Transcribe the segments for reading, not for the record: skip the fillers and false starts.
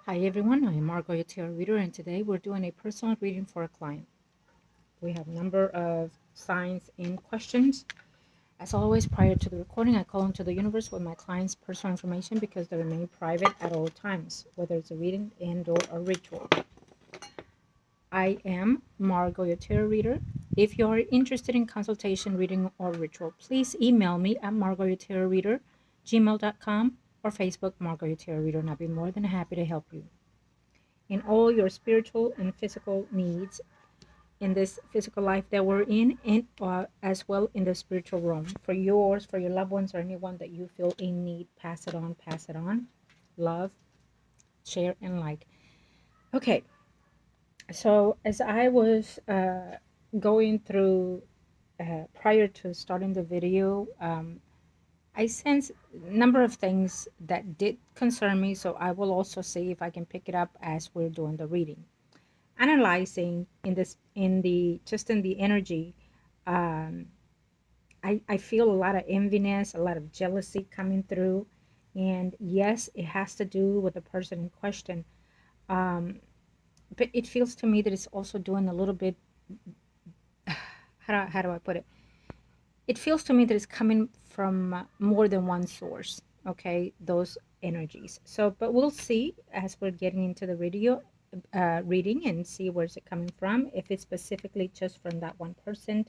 Hi everyone, I am Margot, your tarot reader, and today we're doing a personal reading for a client. We have a number of signs and questions. As always, prior to the recording, I call into the universe with my client's personal information because they remain private at all times, whether it's a reading and or a ritual. I am Margot, your tarot reader. If you are interested in consultation, reading, or ritual, please email me at margoyotarotreader@gmail.com or Facebook Margot, your tarot reader, and I'll be more than happy to help you in all your spiritual and physical needs in this physical life that we're in, and as well in the spiritual realm. For yours, for your loved ones, or anyone that you feel in need, pass it on, pass it on. Love, share, and like. Okay, so as I was going through prior to starting the video, I sense a number of things that did concern me, so I will also see if I can pick it up as we're doing the reading. Analyzing in the energy, um, I feel a lot of enviness, a lot of jealousy coming through, and yes, it has to do with the person in question. um, but it feels to me that it's also doing a little bit, how do I put it, it feels to me that it's coming from more than one source. Okay, those energies. So but we'll see as we're getting into the video, reading, and see where's it coming from, if it's specifically just from that one person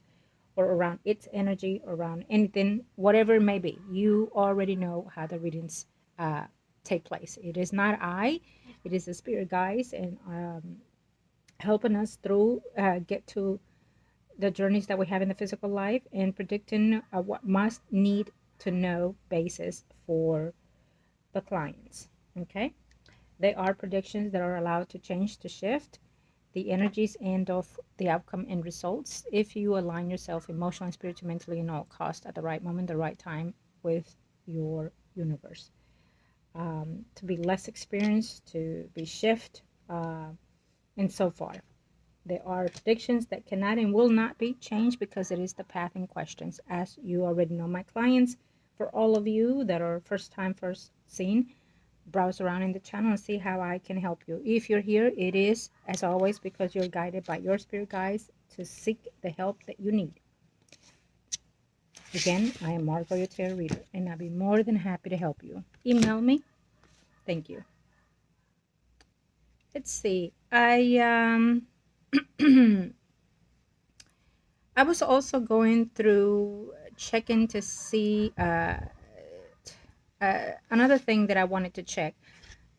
or around its energy, around anything, whatever it may be. You already know how the readings uh, take place. It is not I, it is the spirit guides, and helping us through, get to the journeys that we have in the physical life, and predicting what must need to know basis for the clients. Okay, they are predictions that are allowed to change, to shift the energies and of the outcome and results if you align yourself emotionally, spiritually, mentally, in all cost at the right moment, the right time with your universe. To be less experienced, to be shift, and so far. There are predictions that cannot and will not be changed because it is the path in questions. As you already know, my clients, for all of you that are first time, first seen, browse around in the channel and see how I can help you. If you're here, it is, as always, because you're guided by your spirit guides to seek the help that you need. Again, I am Margot, your tarot reader, and I'll be more than happy to help you. Email me. Thank you. Let's see. I was also going through checking to see another thing that I wanted to check.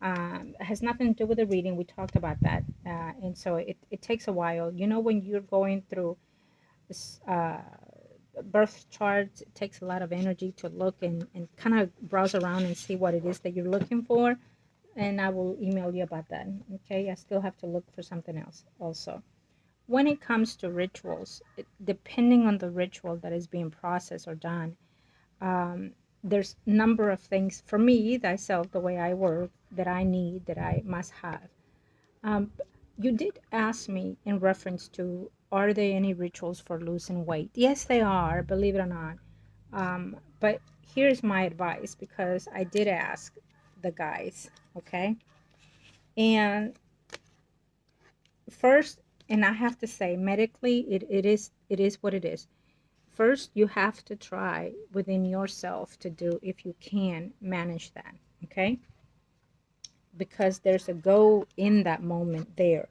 It has nothing to do with the reading. We talked about that. And so it takes a while. You know, when you're going through this birth charts, it takes a lot of energy to look and kind of browse around and see what it is that you're looking for. And I will email you about that. Okay, I still have to look for something else also. When it comes to rituals, depending on the ritual that is being processed or done, there's a number of things for me, thyself, the way I work, that I need, that I must have. Um, you did ask me in reference to, are there any rituals for losing weight? Yes, they are, believe it or not. But here's my advice, because I did ask the guys, okay? And first, and I have to say, medically, it is what it is. First, you have to try within yourself to do, if you can manage that, okay? Because there's a goal in that moment there.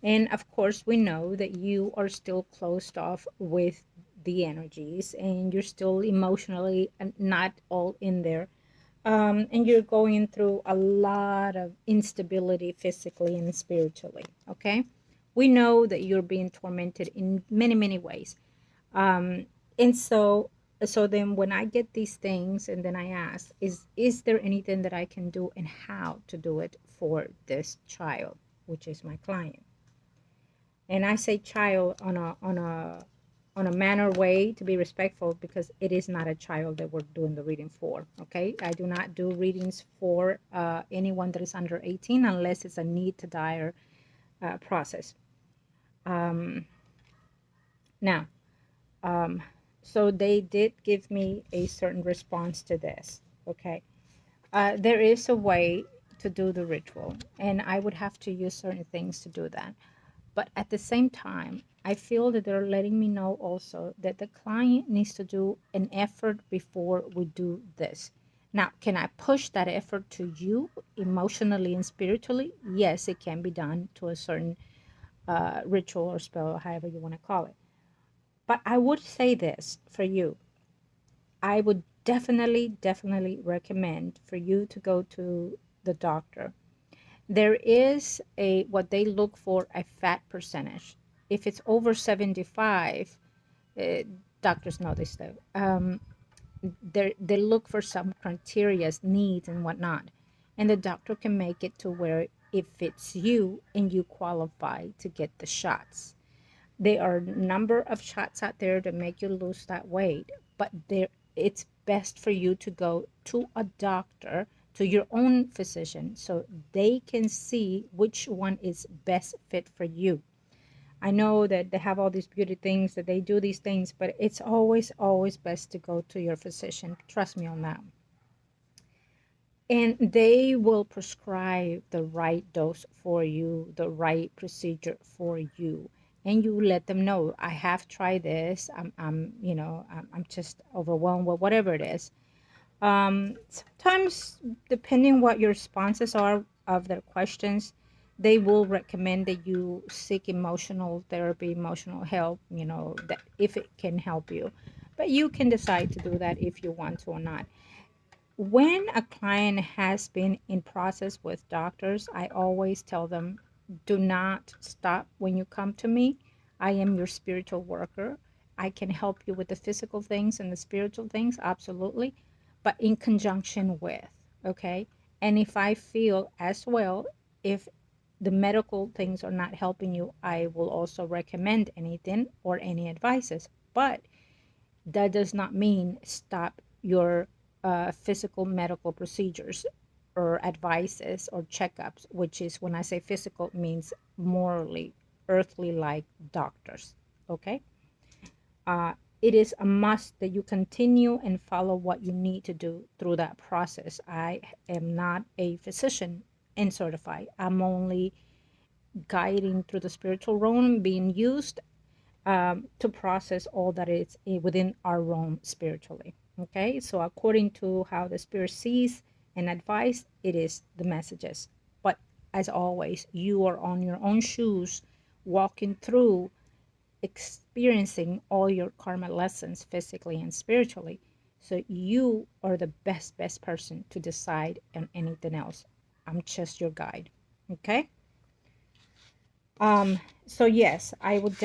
And of course, we know that you are still closed off with the energies, and you're still emotionally not all in there. And you're going through a lot of instability physically and spiritually, okay? We know that you're being tormented in many, many ways. And so then when I get these things, and then I ask, is there anything that I can do, and how to do it for this child, which is my client? And I say child on a manner way, to be respectful, because it is not a child that we're doing the reading for. Okay, I do not do readings for anyone that is under 18 unless it's a need to dire process. um, Now, so they did give me a certain response to this. Okay, there is a way to do the ritual, and I would have to use certain things to do that. But at the same time, I feel that they're letting me know also that the client needs to do an effort before we do this. Now, can I push that effort to you emotionally and spiritually? Yes, it can be done to a certain ritual or spell, however you want to call it. But I would say this for you. I would definitely recommend for you to go to the doctor. There is a what they look for, a fat percentage. If it's over 75, uh, doctors know this though. They look for some criteria, needs and whatnot, and the doctor can make it to where it fits you and you qualify to get the shots. There are a number of shots out there to make you lose that weight, but there it's best for you to go to a doctor, to your own physician, so they can see which one is best fit for you. I know that they have all these beauty things, that they do these things, but it's always best to go to your physician. Trust me on that. And they will prescribe the right dose for you, the right procedure for you. And you let them know, I have tried this. I'm just overwhelmed with whatever it is. Sometimes, depending what your responses are of their questions, they will recommend that you seek emotional therapy, emotional help, that if it can help you. But you can decide to do that if you want to or not. When a client has been in process with doctors, I always tell them, do not stop when you come to me. I am your spiritual worker. I can help you with the physical things and the spiritual things, absolutely, but in conjunction with, okay? And if I feel as well, if the medical things are not helping you, I will also recommend anything or any advices. But that does not mean stop your physical medical procedures or advices or checkups, which is, when I say physical, means morally, earthly like doctors. Okay? It is a must that you continue and follow what you need to do through that process. I am not a physician and certified. I'm only guiding through the spiritual realm, being used to process all that is within our realm spiritually. Okay, so according to how the spirit sees and advise, it is the messages. But as always, you are on your own shoes, walking through, experiencing all your karma lessons physically and spiritually. So you are the best person to decide on anything else. I'm just your guide. Okay. So yes, I would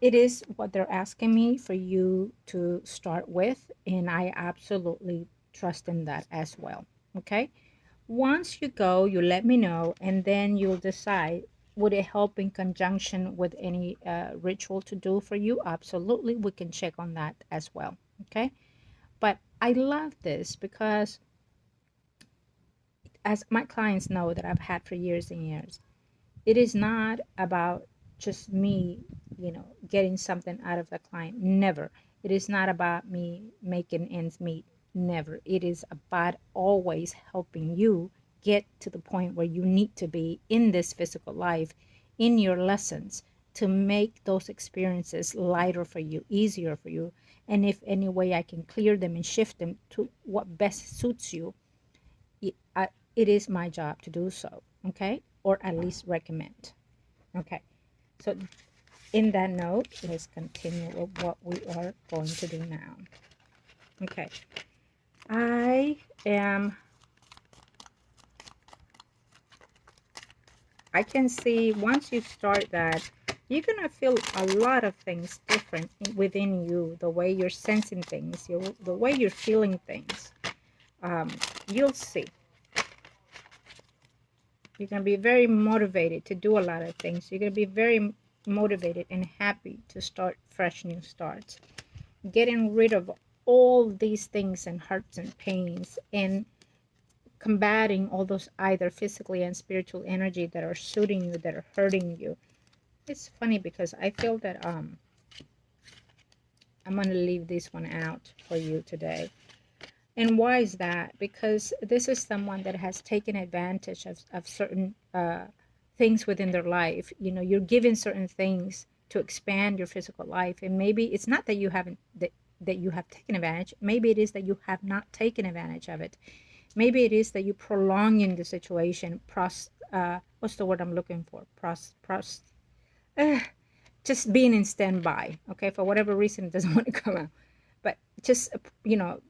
it is what they're asking me for you to start with, and I absolutely trust in that as well. Okay. Once you go, you let me know, and then you'll decide, would it help in conjunction with any ritual to do for you? Absolutely, we can check on that as well. Okay. But I love this because, as my clients know that I've had for years and years, it is not about just me, getting something out of the client. Never. It is not about me making ends meet. Never. It is about always helping you get to the point where you need to be in this physical life, in your lessons, to make those experiences lighter for you, easier for you. And if any way I can clear them and shift them to what best suits you, it is my job to do so. Okay, or at least recommend. Okay, so in that note, let's continue with what we are going to do now. Okay, I can see once you start that, you're gonna feel a lot of things different within you, the way you're sensing things, the way you're feeling things. You'll see. You're going to be very motivated to do a lot of things. You're going to be very motivated and happy to start fresh new starts. Getting rid of all these things and hurts and pains, and combating all those either physically and spiritual energy that are suiting you, that are hurting you. It's funny because I feel that I'm going to leave this one out for you today. And why is that? Because this is someone that has taken advantage of certain things within their life. You know, you're given certain things to expand your physical life. And maybe it's not that you haven't, that you have taken advantage. Maybe it is that you have not taken advantage of it. Maybe it is that you prolonging the situation. What's the word I'm looking for? Uh, just being in standby. Okay, for whatever reason, it doesn't want to come out. But just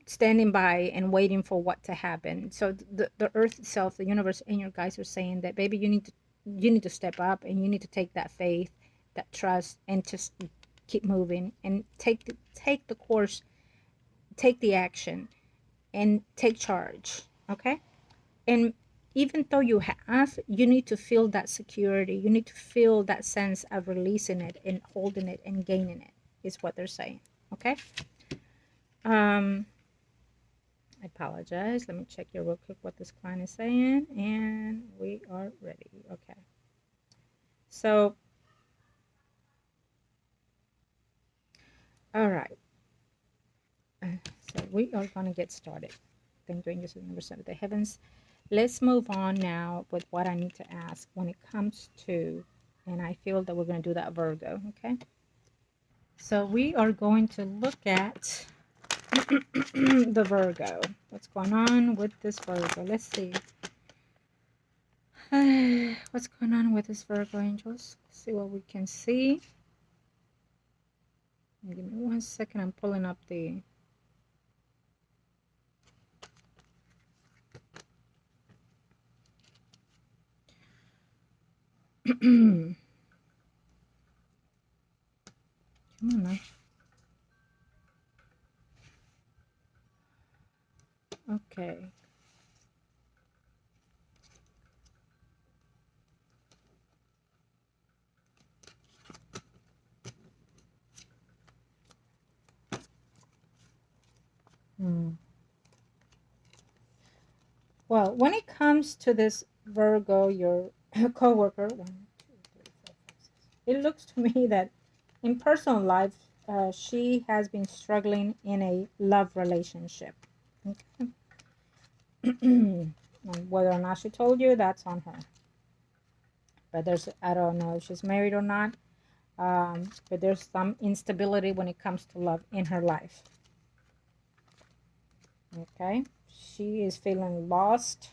standing by and waiting for what to happen. So the earth itself, the universe, and your guys are saying that, baby, you need to step up, and you need to take that faith, that trust, and just keep moving and take the course, take the action, and take charge. Okay. And even though you need to feel that security, you need to feel that sense of releasing it and holding it and gaining it, is what they're saying. Okay. I apologize. Let me check here real quick what this client is saying, and we are ready. Okay. So, all right. So we are going to get started. Thank you, angels, universe of the heavens. Let's move on now with what I need to ask when it comes to, and I feel that we're going to do that Virgo. Okay. So we are going to look at the Virgo. What's going on with this Virgo? Let's see. What's going on with this Virgo, angels? Let's see what we can see. Give me 1 second. I'm pulling up the... Come on now. Okay. Well, when it comes to this Virgo, your co-worker, 1, 2, 3, 4, 5, 6, it looks to me that in personal life, she has been struggling in a love relationship. Okay. And whether or not she told you, that's on her. But I don't know if she's married or not. But there's some instability when it comes to love in her life. Okay. She is feeling lost,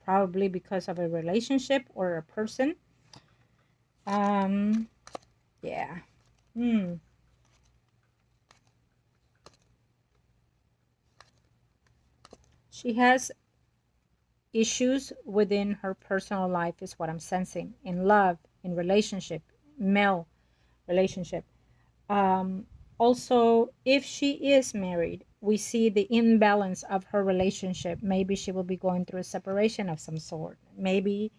probably because of a relationship or a person. Yeah. She has issues within her personal life, is what I'm sensing, in love, in relationship, male relationship. Also, if she is married, we see the imbalance of her relationship. Maybe she will be going through a separation of some sort. Maybe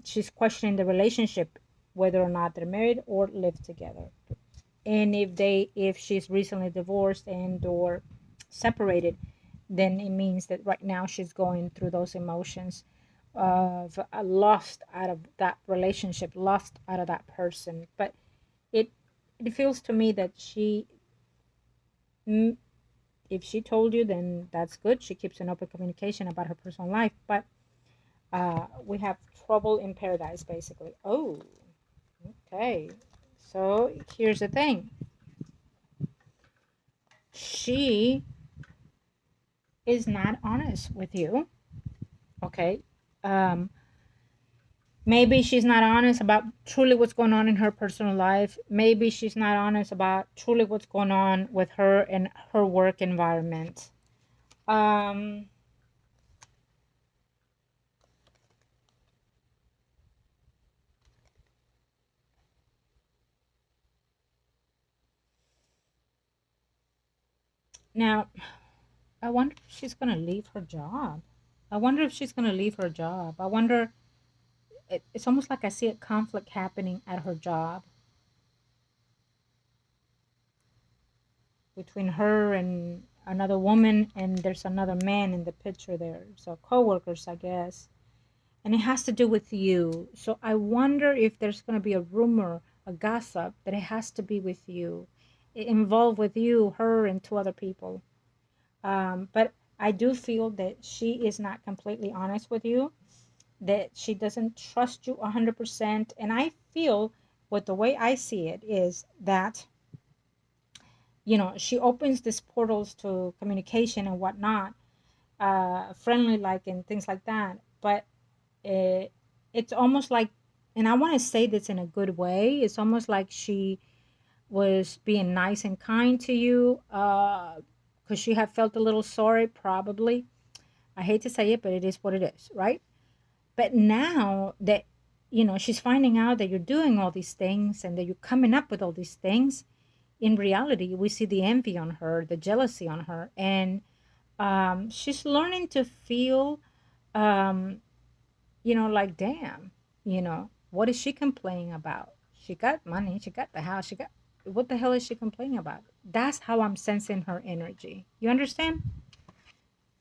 she's questioning the relationship, whether or not they're married or live together. And if she's recently divorced and or separated, then it means that right now she's going through those emotions of lost out of that relationship, lost out of that person. But it feels to me that if she told you, then that's good. She keeps an open communication about her personal life. But we have trouble in paradise, basically. Oh, okay. So here's the thing. She is not honest with you. Okay. Maybe she's not honest about truly what's going on in her personal life. Maybe she's not honest about truly what's going on with her and her work environment. Now, I wonder if she's going to leave her job. I wonder if she's going to leave her job. I wonder, it's almost like I see a conflict happening at her job between her and another woman, and there's another man in the picture there. So co-workers, I guess. And it has to do with you. So I wonder if there's going to be a rumor, a gossip, that it has to be with you. It involved with you, her, and 2 other people. But I do feel that she is not completely honest with you, that she doesn't trust you 100%. And I feel, with the way I see it, is that, she opens these portals to communication and whatnot, friendly like and things like that. But it's almost like, and I want to say this in a good way, it's almost like she was being nice and kind to you, because she had felt a little sorry, probably. I hate to say it, but it is what it is, right? But now that, she's finding out that you're doing all these things and that you're coming up with all these things, in reality, we see the envy on her, the jealousy on her, and she's learning to feel, um, like, damn, what is she complaining about? She got money, she got the house, she got, what the hell is she complaining about? That's how I'm sensing her energy. You understand?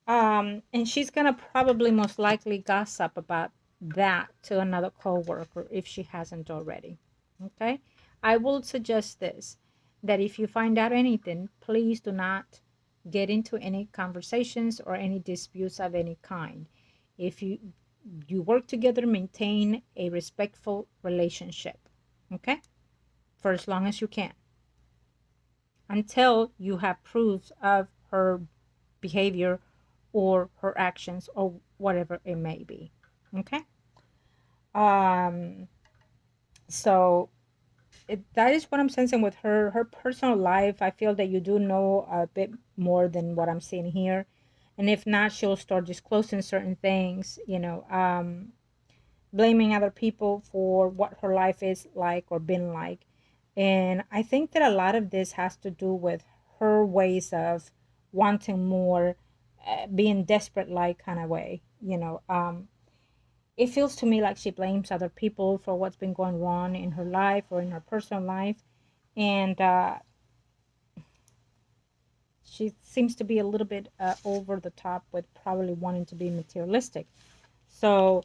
And she's gonna probably most likely gossip about that to another coworker if she hasn't already. Okay? I will suggest this, that if you find out anything, please do not get into any conversations or any disputes of any kind. If you work together, maintain a respectful relationship. Okay? For as long as you can, until you have proofs of her behavior or her actions or whatever it may be. Okay? Um, so that is what I'm sensing with her personal life. I feel that you do know a bit more than what I'm seeing here. And if not, she'll start disclosing certain things, blaming other people for what her life is like or been like. And I think that a lot of this has to do with her ways of wanting more, being desperate like kind of way. It feels to me like she blames other people for what's been going wrong in her life or in her personal life. And she seems to be a little bit over the top with probably wanting to be materialistic. So,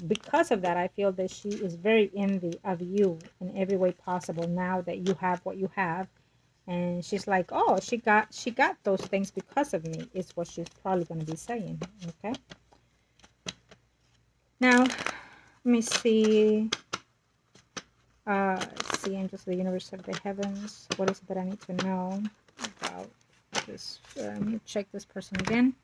because of that, I feel that she is very envy of you in every way possible now that you have what you have. And she's like, oh, she got those things because of me, is what she's probably going to be saying. Okay. Now, let me see. See, angels of the universe, of the heavens. What is it that I need to know about this? Let me check this person again.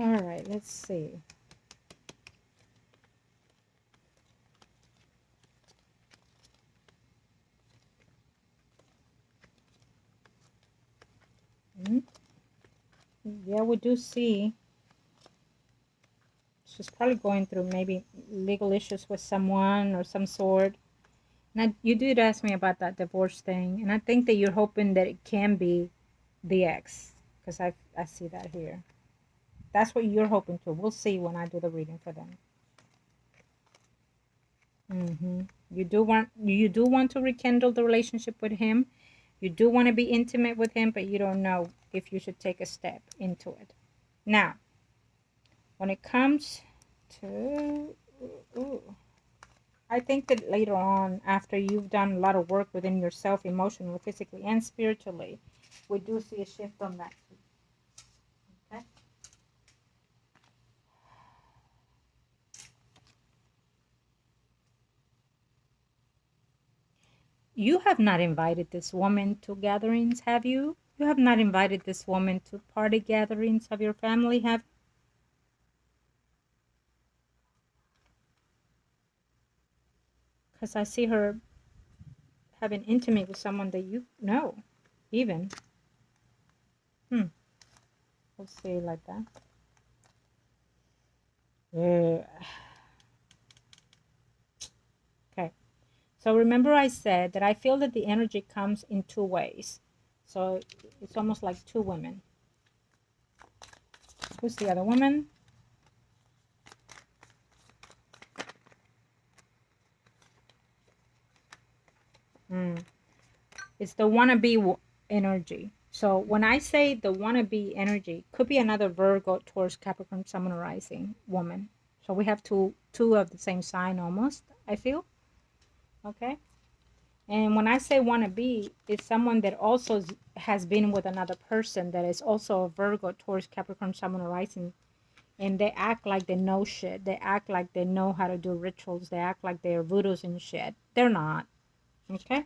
All right, let's see. Hmm. Yeah, we do see she's probably going through maybe legal issues with someone or some sort. And you did ask me about that divorce thing, and I think that you're hoping that it can be the ex, because I see that here. That's what you're hoping to. We'll see when I do the reading for them. Hmm. You do want to rekindle the relationship with him. You do want to be intimate with him, but you don't know if you should take a step into it. Now, when it comes to, ooh, I think that later on, after you've done a lot of work within yourself, emotionally, physically, and spiritually, we do see a shift on that. Okay? You have not invited this woman to gatherings, have you? You have not invited this woman to party gatherings of your family, have? Because I see her having intimate with someone that you know, even. Hmm. We'll see like that. Uh, okay. So remember I said that I feel that the energy comes in two ways. So it's almost like two women. Who's the other woman? It's the wannabe energy. So when I say the wannabe energy, could be another Virgo, Taurus, Capricorn, Sun, Moon, Rising woman. So we have two of the same sign almost, I feel. Okay. And when I say wannabe, it's someone that also has been with another person that is also a Virgo, Taurus, Capricorn, Sun, Moon, Rising. And they act like they know shit. They act like they know how to do rituals. They act like they're voodoos and shit. They're not. Okay.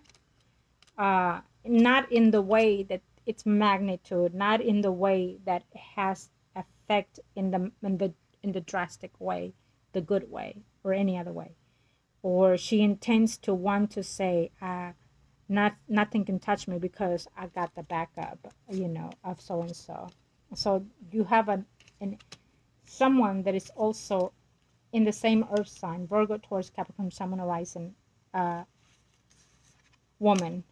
Not in the way that it's magnitude, not in the way that has effect in the drastic way, the good way, or any other way. Or she intends to want to say, nothing can touch me because I got the backup, of so and so. So you have an someone that is also in the same earth sign, Virgo, Taurus, Capricorn, Sun, Moon, Rising, woman.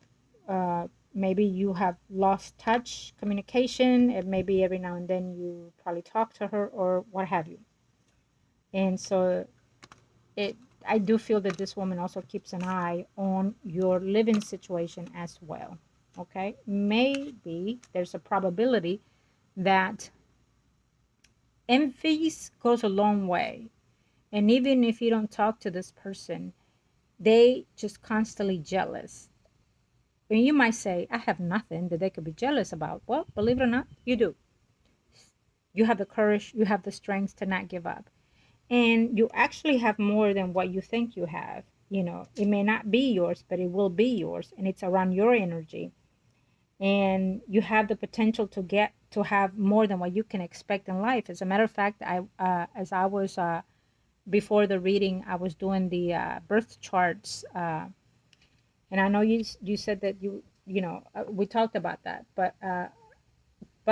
Maybe you have lost touch communication, and maybe every now and then you probably talk to her or what have you. And so it I do feel that this woman also keeps an eye on your living situation as well. Okay, maybe there's a probability that envy goes a long way, and even if you don't talk to this person, they just constantly jealous. And you might say, I have nothing that they could be jealous about. Well, believe it or not, you do. You have the courage, you have the strength to not give up. And you actually have more than what you think you have. It may not be yours, but it will be yours. And it's around your energy. And you have the potential to have more than what you can expect in life. As a matter of fact, as I was, before the reading, I was doing the birth charts. And I know you said that we talked about that, but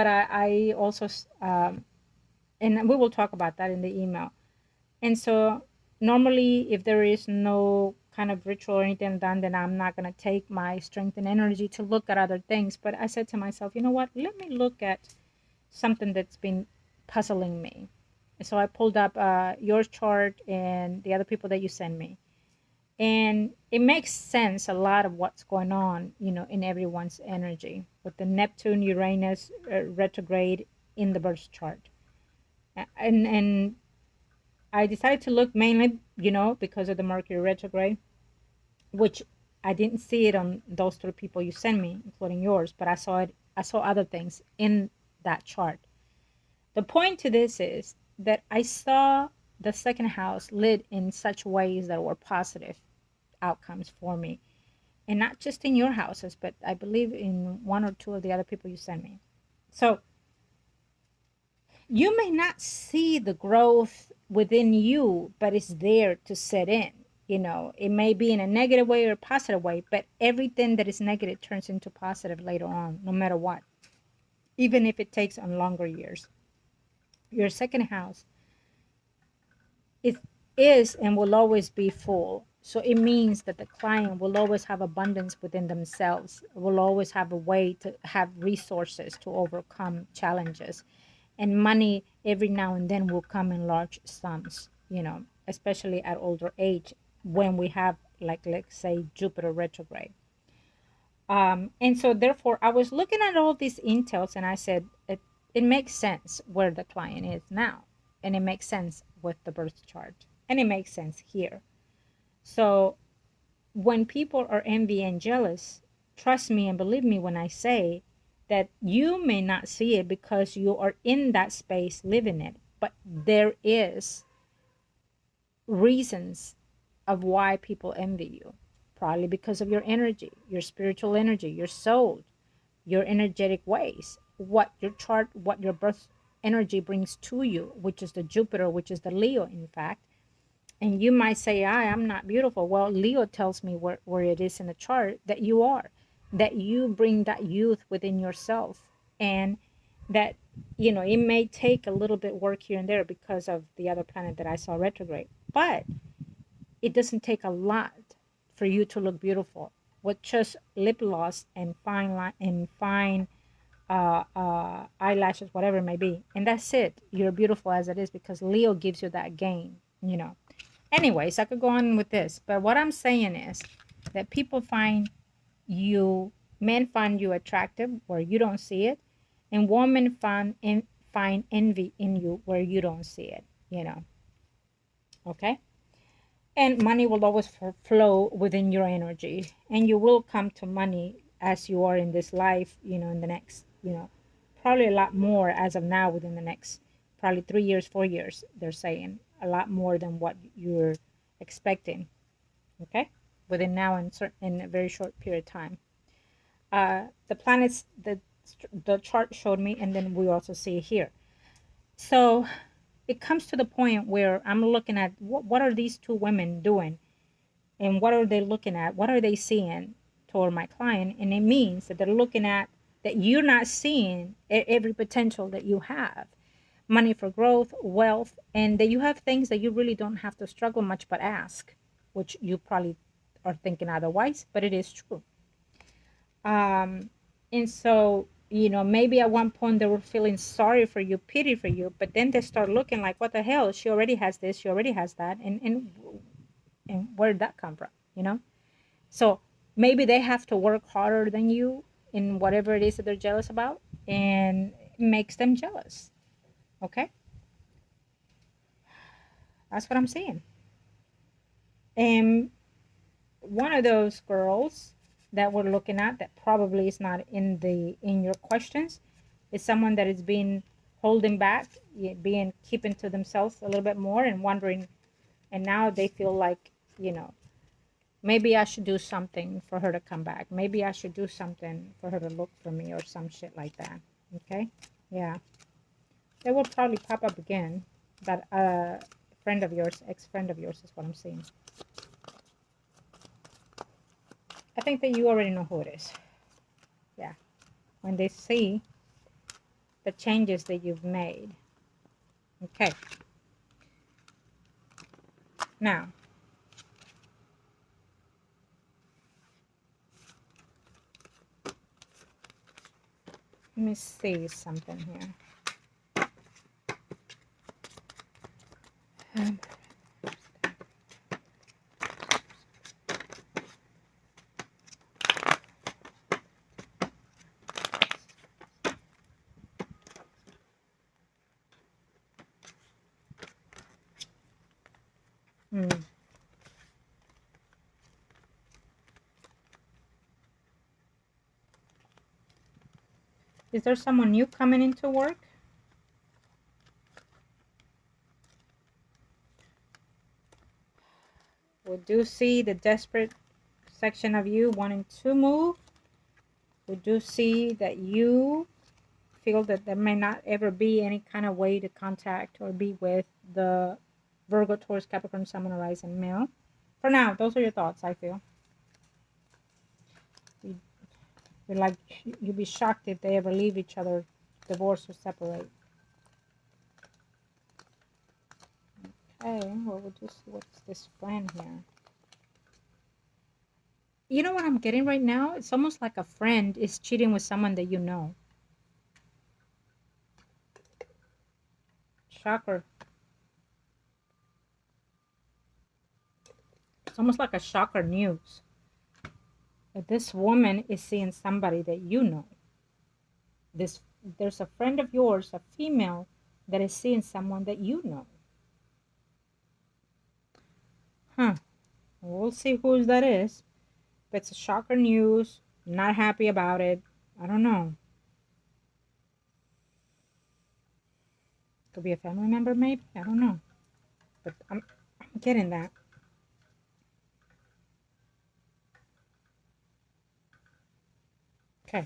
I also and we will talk about that in the email. And so normally, if there is no kind of ritual or anything done, then I'm not going to take my strength and energy to look at other things. But I said to myself, you know what? Let me look at something that's been puzzling me. And so I pulled up your chart and the other people that you send me. And it makes sense a lot of what's going on, in everyone's energy with the Neptune Uranus retrograde in the birth chart. And I decided to look mainly, because of the Mercury retrograde, which I didn't see it on those three people you sent me, including yours, but I saw it. I saw other things in that chart. The point to this is that I saw the second house lit in such ways that were positive outcomes for me, and not just in your houses, but I believe in one or two of the other people you sent me. So you may not see the growth within you, but it's there to set in. It may be in a negative way or a positive way, but everything that is negative turns into positive later on, no matter what, even if it takes on longer years. Your second house is and will always be full. So it means that the client will always have abundance within themselves, will always have a way to have resources to overcome challenges. And money every now and then will come in large sums, especially at older age when we have, like, let's say, Jupiter retrograde. And so therefore I was looking at all these intels and I said, it makes sense where the client is now. And it makes sense with the birth chart. And it makes sense here. So when people are envy and jealous, trust me and believe me when I say that you may not see it because you are in that space living it, but there is reasons of why people envy you. Probably because of your energy, your spiritual energy, your soul, your energetic ways, what your chart, what your birth energy brings to you, which is the Jupiter, which is the Leo, in fact. And you might say, I'm not beautiful. Well, Leo tells me where it is in the chart that you are, that you bring that youth within yourself. And that, it may take a little bit work here and there because of the other planet that I saw retrograde. But it doesn't take a lot for you to look beautiful with just lip gloss and fine line and fine eyelashes, whatever it may be. And that's it. You're beautiful as it is because Leo gives you that gain, you know. Anyways, I could go on with this, but what I'm saying is that people find you, men find you attractive where you don't see it, and women find envy in you where you don't see it, you know. Okay? And money will always flow within your energy, and you will come to money as you are in this life, you know, in the next, you know, probably a lot more as of now within the next probably 3 years, 4 years, they're saying a lot more than what you're expecting. Okay, within now and in a very short period of time. The planets, the chart showed me, and then we also see here. So it comes to the point where I'm looking at what are these two women doing, and what are they looking at? What are they seeing toward my client? And it means that they're looking at that you're not seeing every potential that you have, money for growth, wealth, and that you have things that you really don't have to struggle much but ask, which you probably are thinking otherwise, but it is true. And so, you know, maybe at one point they were feeling sorry for you, pity for you, but then they start looking like, what the hell? She already has this, she already has that, and where did that come from? You know? So maybe they have to work harder than you in whatever it is that they're jealous about, and it makes them jealous. Okay? That's what I'm saying. And one of those girls that we're looking at that probably is not in your questions is someone that is being holding back, being keeping to themselves a little bit more and wondering, and now they feel like, you know, maybe I should do something for her to come back. Maybe I should do something for her to look for me or some shit like that. Okay? Yeah. They will probably pop up again. But friend of yours, ex-friend of yours is what I'm seeing. I think that you already know who it is. Yeah. When they see the changes that you've made. Okay. Now, let me see something here. Is there someone new coming into work? We do see the desperate section of you wanting to move. We do see that you feel that there may not ever be any kind of way to contact or be with the Virgo, Taurus, Capricorn, Sun, Moon, Rising male. For now, those are your thoughts, I feel. You're like, you'd be shocked if they ever leave each other, divorce or separate. Okay, well, we'll just see what's this friend here. You know what I'm getting right now? It's almost like a friend is cheating with someone that you know. Shocker. It's almost like a shocker news. That this woman is seeing somebody that you know. There's a friend of yours, a female, that is seeing someone that you know. Huh. We'll see who that is. If it's a shocker news, not happy about it, I don't know. Could be a family member, maybe. I don't know. But I'm getting that. Okay.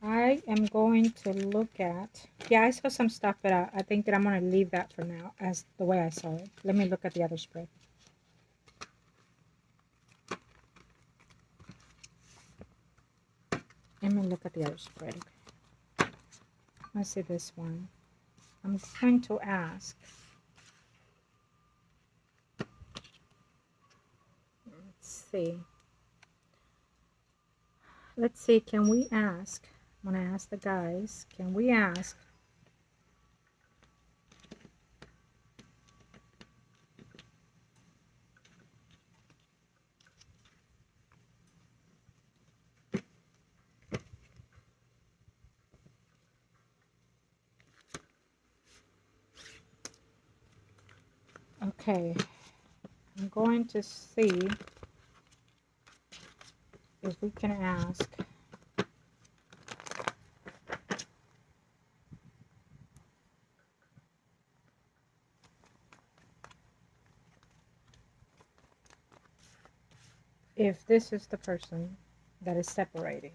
I am going to look at... Yeah, I saw some stuff, but I think that I'm going to leave that for now as the way I saw it. Let me look at the other spread. Let me look at the other spread. Okay. Let's see this one. I'm going to ask... Let's see. Let's see, can we ask? I'm going to ask the guys, can we ask okay, I'm going to see if we can ask if this is the person that is separating.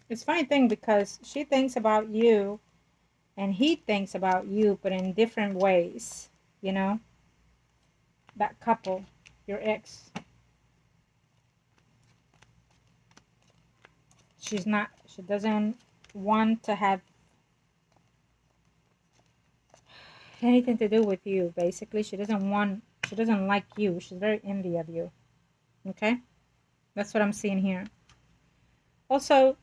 It's a funny thing because she thinks about you and he thinks about you, but in different ways, you know? That couple, your ex, she doesn't want to have anything to do with you, basically. She doesn't like you. She's very envy of you. Okay? That's what I'm seeing here. Also,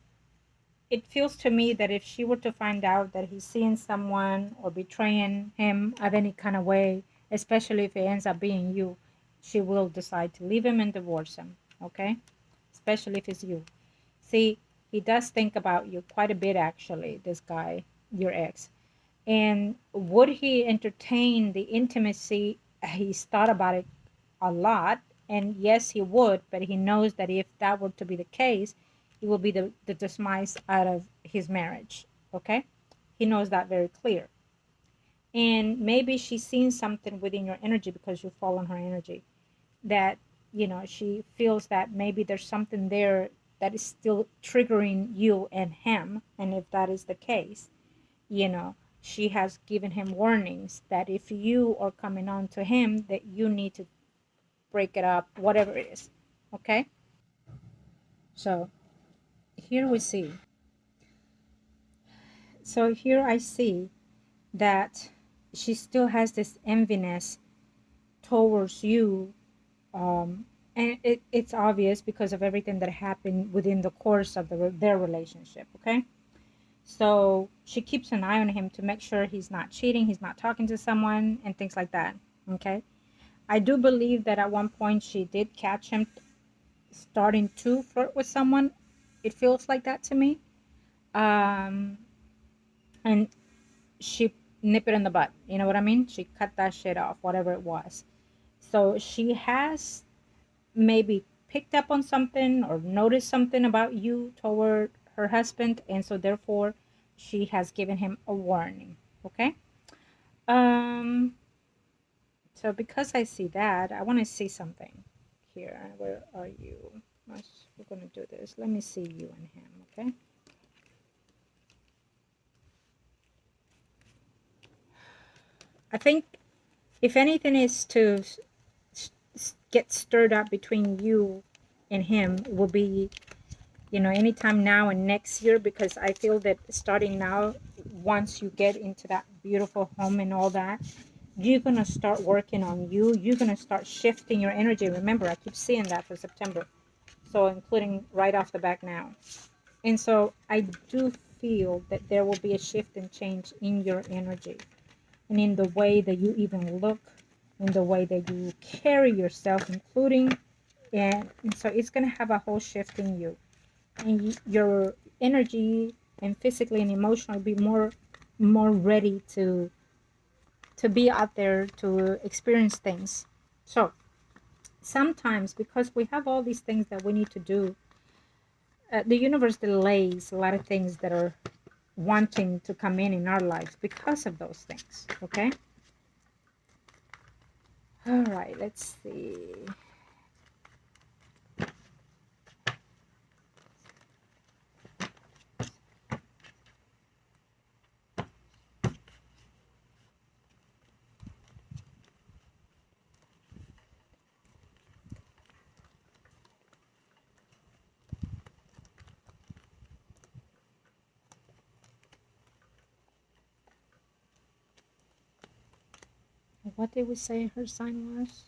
it feels to me that if she were to find out that he's seeing someone or betraying him of any kind of way, especially if it ends up being you, she will decide to leave him and divorce him. Okay? Especially if it's you. See, he does think about you quite a bit, actually, this guy, your ex. And would he entertain the intimacy? He's thought about it a lot. And yes, he would, but he knows that if that were to be the case, it will be the demise out of his marriage. Okay? He knows that very clear. And maybe she's seen something within your energy because you fall on her energy that, she feels that maybe there's something there that is still triggering you and him. And if that is the case, she has given him warnings that if you are coming on to him, that you need to break it up, whatever it is. Okay? So here we see. So here I see that she still has this enviness towards you. And it's obvious because of everything that happened within the course of their relationship. Okay? So she keeps an eye on him to make sure he's not cheating, he's not talking to someone, and things like that. Okay? I do believe that at one point she did catch him starting to flirt with someone. It feels like that to me. And she nipped it in the butt. You know what I mean? She cut that shit off, whatever it was. So she has maybe picked up on something or noticed something about you toward her husband, and so therefore she has given him a warning. Okay? Um so because I see that, I want to see something here. Where are you? We're going to do this. Let me see you and him. Okay? I think if anything is to get stirred up between you and him, will be, anytime now and next year, because I feel that starting now, once you get into that beautiful home and all that, you're going to start working on you. You're going to start shifting your energy. Remember, I keep seeing that for September. So including right off the back now. And so I do feel that there will be a shift and change in your energy and in the way that you even look, in the way that you carry yourself, including, and so it's going to have a whole shift in you. And your energy and physically and emotionally be more ready to be out there to experience things. So sometimes, because we have all these things that we need to do, the universe delays a lot of things that are wanting to come in our lives because of those things. Okay? All right, let's see. What did we say her sign was?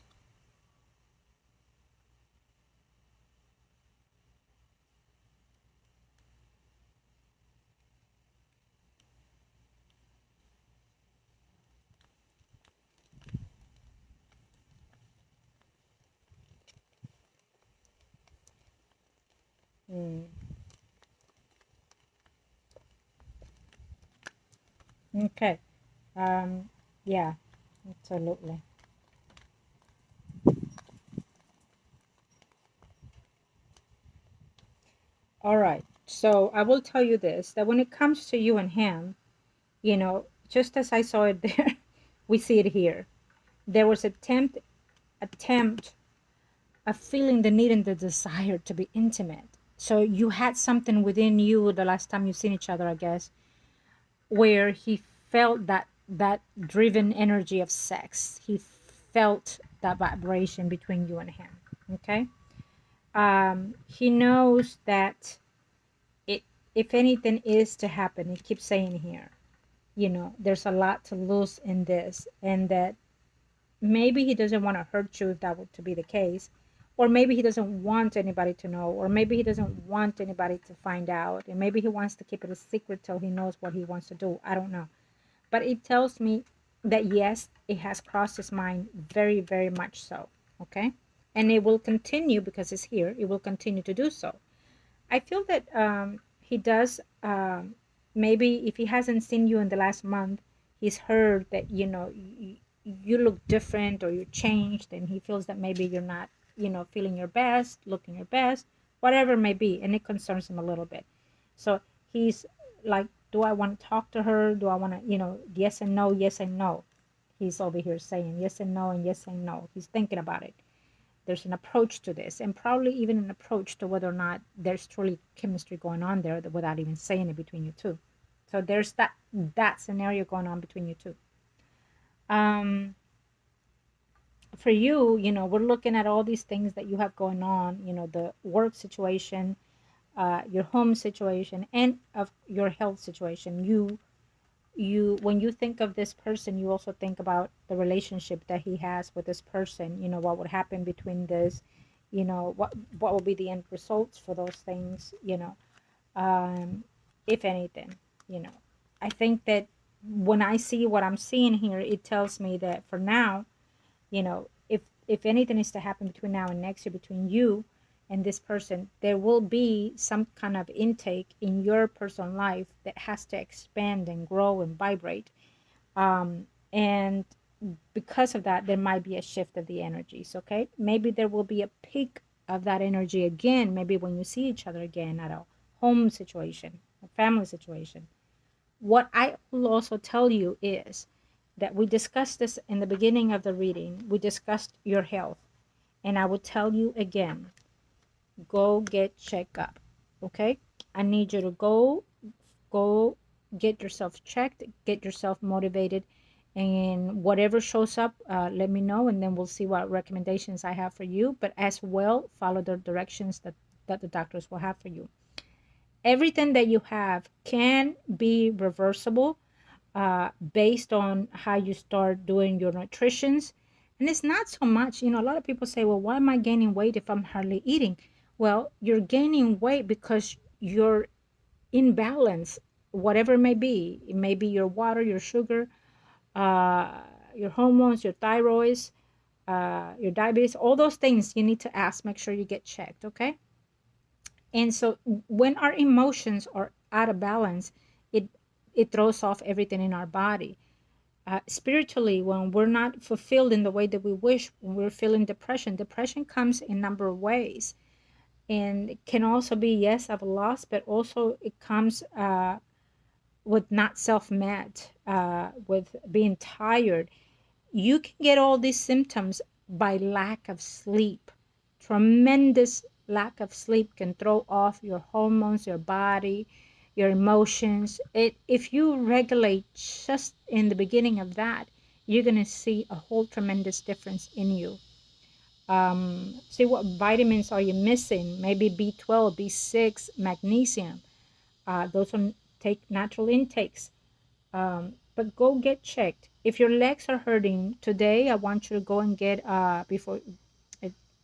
Hmm. Okay. Um, yeah, absolutely. All right. So I will tell you this, that when it comes to you and him, just as I saw it there, we see it here. There was attempt of feeling the need and the desire to be intimate. So you had something within you the last time you've seen each other, I guess, where he felt that driven energy of sex. He felt that vibration between you and him. Okay. He knows that it, if anything is to happen, he keeps saying here, there's a lot to lose in this, and that maybe he doesn't want to hurt you if that were to be the case, or maybe he doesn't want anybody to know, or maybe he doesn't want anybody to find out, and maybe he wants to keep it a secret till he knows what he wants to do. I don't know, but it tells me that yes, it has crossed his mind, very, very much so. Okay, and it will continue because it's here. It will continue to do so. I feel that he does. Maybe if he hasn't seen you in the last month, he's heard that you look different or you changed, and he feels that maybe you're not, feeling your best, looking your best, whatever it may be, and it concerns him a little bit. So he's like, do I want to talk to her? Do I want to, yes and no, yes and no. He's over here saying yes and no and yes and no. He's thinking about it. There's an approach to this, and probably even an approach to whether or not there's truly chemistry going on there without even saying it between you two. So there's that scenario going on between you two. um for you, we're looking at all these things that you have going on, the work situation, your home situation, and of your health situation. You when you think of this person, you also think about the relationship that he has with this person. What would happen between this, what will be the end results for those things, um if anything. you know I think that when I see what I'm seeing here, it tells me that for now, if anything is to happen between now and next year between you and this person, there will be some kind of intake in your personal life that has to expand and grow and vibrate. And because of that, there might be a shift of the energies. Okay, maybe there will be a peak of that energy again, maybe when you see each other again at a home situation, a family situation. What I will also tell you is that we discussed this in the beginning of the reading. We discussed your health. And I will tell you again, go get checked up. Okay? I need you to go get yourself checked, get yourself motivated, and whatever shows up, let me know, and then we'll see what recommendations I have for you. But as well, follow the directions that the doctors will have for you. Everything that you have can be reversible, based on how you start doing your nutritions. And it's not so much, a lot of people say, well, why am I gaining weight if I'm hardly eating? Well, you're gaining weight because you're in balance, whatever it may be. It may be your water, your sugar, your hormones, your thyroids, your diabetes, all those things you need to ask. Make sure you get checked, okay? And so when our emotions are out of balance, it it throws off everything in our body. Spiritually, when we're not fulfilled in the way that we wish, when we're feeling depression comes in a number of ways, and it can also be, yes, of loss, but also it comes with not self-met, with being tired. You can get all these symptoms by lack of sleep. Tremendous lack of sleep can throw off your hormones, your body, your emotions. If you regulate just in the beginning of that, you're going to see a whole tremendous difference in you. See what vitamins are you missing? Maybe B12, B6, magnesium. Those are take natural intakes. But go get checked. If your legs are hurting today, I want you to go and get before,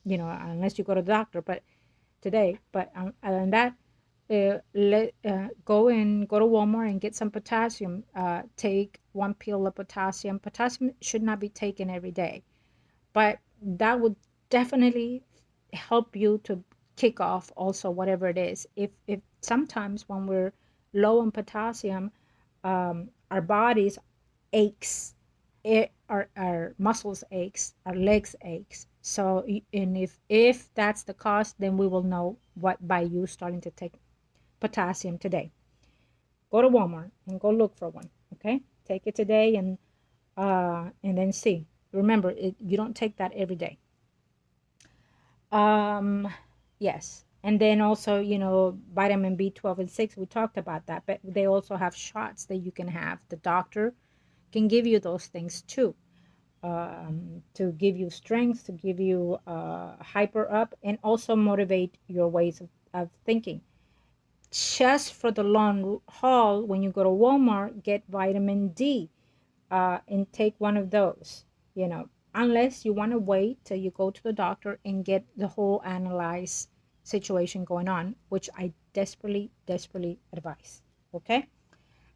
unless you go to the doctor. But today, but other than that, go to Walmart and get some potassium. Take one pill of potassium. Potassium should not be taken every day, but that would definitely help you to kick off also whatever it is. If sometimes when we're low on potassium, our bodies aches, our muscles aches, our legs aches. So, and if that's the cause, then we will know what by you starting to take potassium today. Go to Walmart and go look for one. Okay, take it today and then see. Remember, you don't take that every day. Yes, and then also vitamin B12 and 6. We talked about that, but they also have shots that you can have. The doctor can give you those things too, to give you strength, to give you hyper up, and also motivate your ways of thinking. Just for the long haul, when you go to Walmart, get vitamin D, and take one of those, unless you want to wait till you go to the doctor and get the whole analyze situation going on, which I desperately, desperately advise. Okay?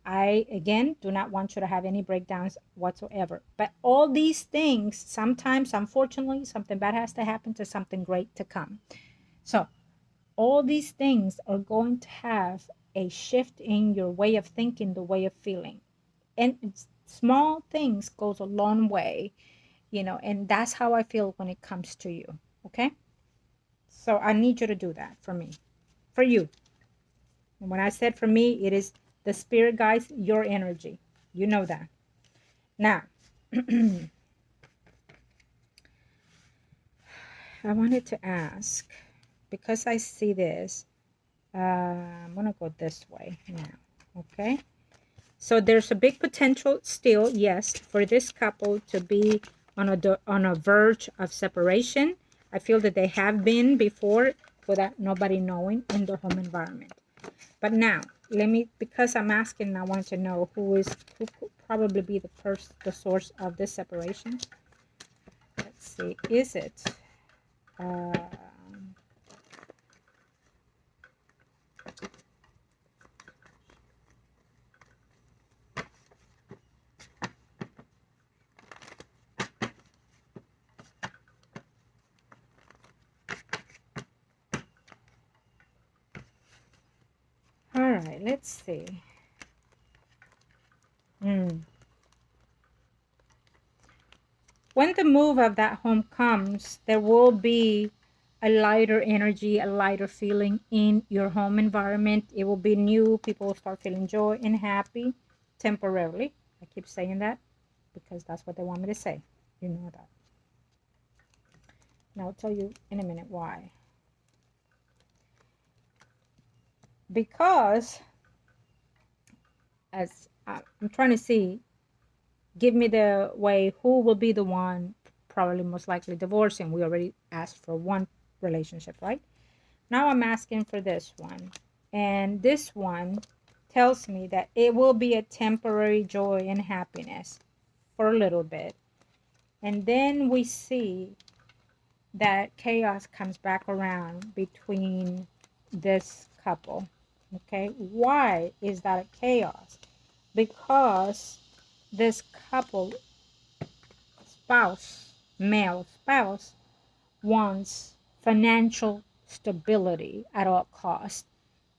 I, again, do not want you to have any breakdowns whatsoever. But all these things, sometimes, unfortunately, something bad has to happen to something great to come. So, all these things are going to have a shift in your way of thinking, the way of feeling. And small things goes a long way, and that's how I feel when it comes to you. Okay? So I need you to do that for me, for you. And when I said for me, it is the spirit guides your energy. You know that. Now, I wanted to ask, because I see this, I'm going to go this way now. Okay? So there's a big potential still, yes, for this couple to be on a verge of separation. I feel that they have been before without nobody knowing in the home environment. But now, because I'm asking, I want to know who could probably be the source of this separation. Let's see, is it? All right, let's see. When the move of that home comes, there will be a lighter energy, a lighter feeling in your home environment. It will be new. People will start feeling joy and happy temporarily. I keep saying that because that's what they want me to say. You know that. And I'll tell you in a minute why. Because as I'm trying to see, give me the way, who will be the one probably most likely divorcing. We already asked for one relationship, right? Now I'm asking for this one. And this one tells me that it will be a temporary joy and happiness for a little bit. And then we see that chaos comes back around between this couple. Okay, why is that a chaos? Because this couple male spouse, wants financial stability at all costs,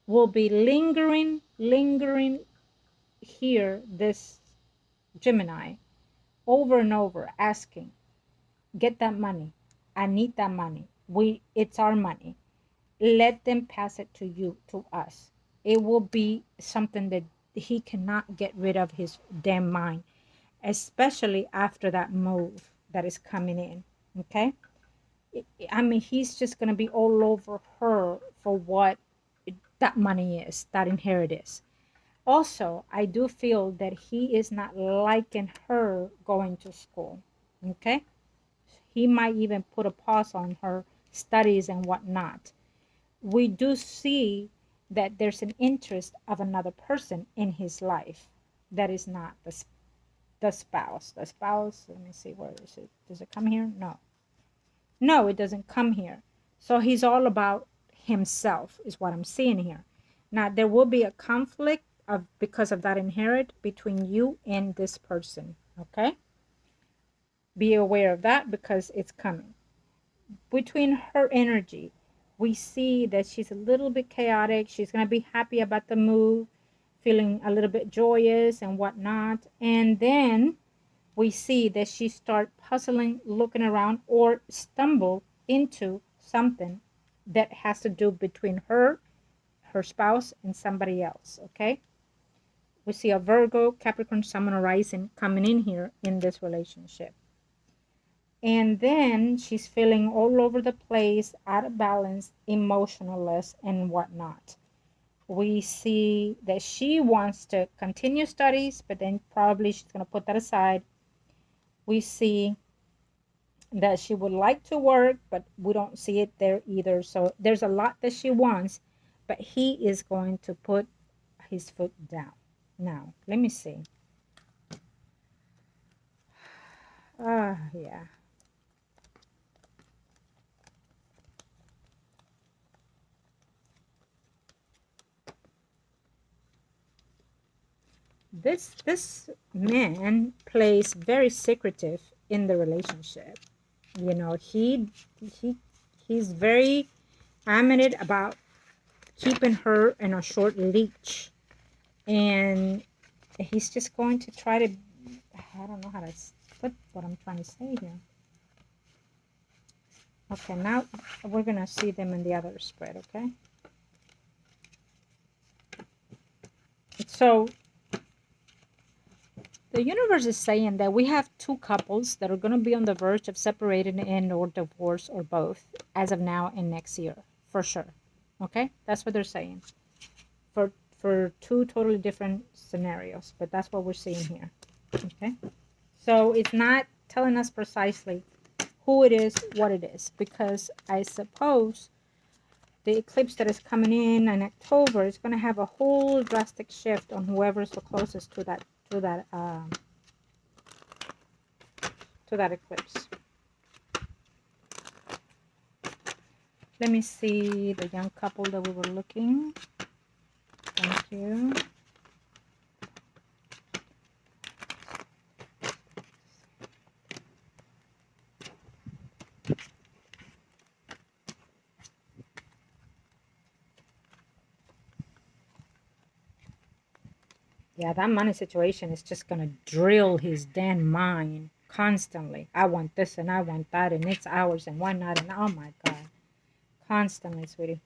will be lingering here, this Gemini, over and over asking, get that money. I need that money. It's our money. Let them pass it to you, to us. It will be something that he cannot get rid of his damn mind, especially after that move that is coming in. Okay. I mean, he's just going to be all over her for what that money is, that inheritance. Also, I do feel that he is not liking her going to school. Okay. He might even put a pause on her studies and whatnot. We do see that there's an interest of another person in his life that is not the spouse. The spouse, let me see, where is it? Does it come here? No. No, it doesn't come here. So he's all about himself, is what I'm seeing here. Now, there will be a conflict of because of that inherit between you and this person. Okay? Be aware of that because it's coming. Between her energy, we see that she's a little bit chaotic. She's going to be happy about the move, feeling a little bit joyous and whatnot. And then we see that she start puzzling, looking around, or stumble into something that has to do between her, her spouse, and somebody else. Okay? We see a Virgo, Capricorn, Sun, and Rising coming in here in this relationship. And then she's feeling all over the place, out of balance, emotionless, and whatnot. We see that she wants to continue studies, but then probably she's going to put that aside. We see that she would like to work, but we don't see it there either. So there's a lot that she wants, but he is going to put his foot down. Now, let me see. Yeah. This man plays very secretive in the relationship. You know, he he's very adamant about keeping her in a short leash, and he's just going to try to, I don't know how to put what I'm trying to say here. Okay, now we're gonna see them in the other spread. Okay, so the universe is saying that we have two couples that are going to be on the verge of separating and or divorce or both as of now and next year, for sure. Okay, that's what they're saying for two totally different scenarios, but that's what we're seeing here. Okay, so it's not telling us precisely who it is, what it is, because I suppose the eclipse that is coming in October is going to have a whole drastic shift on whoever's the closest to that eclipse. Let me see the young couple that we were looking. Thank you. Yeah, that money situation is just going to drill his damn mind constantly. I want this and I want that and it's ours and why not? And oh my God. Constantly, sweetie.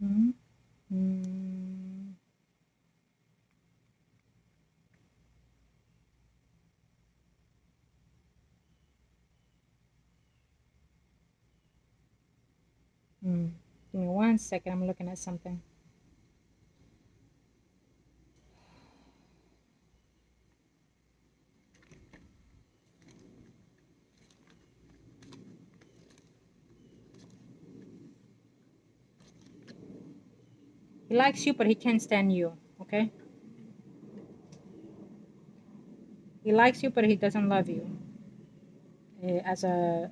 Mm-hmm. Mm-hmm. Mm. Give me 1 second. I'm looking at something. He likes you, but he can't stand you. Okay? He likes you, but he doesn't love you as a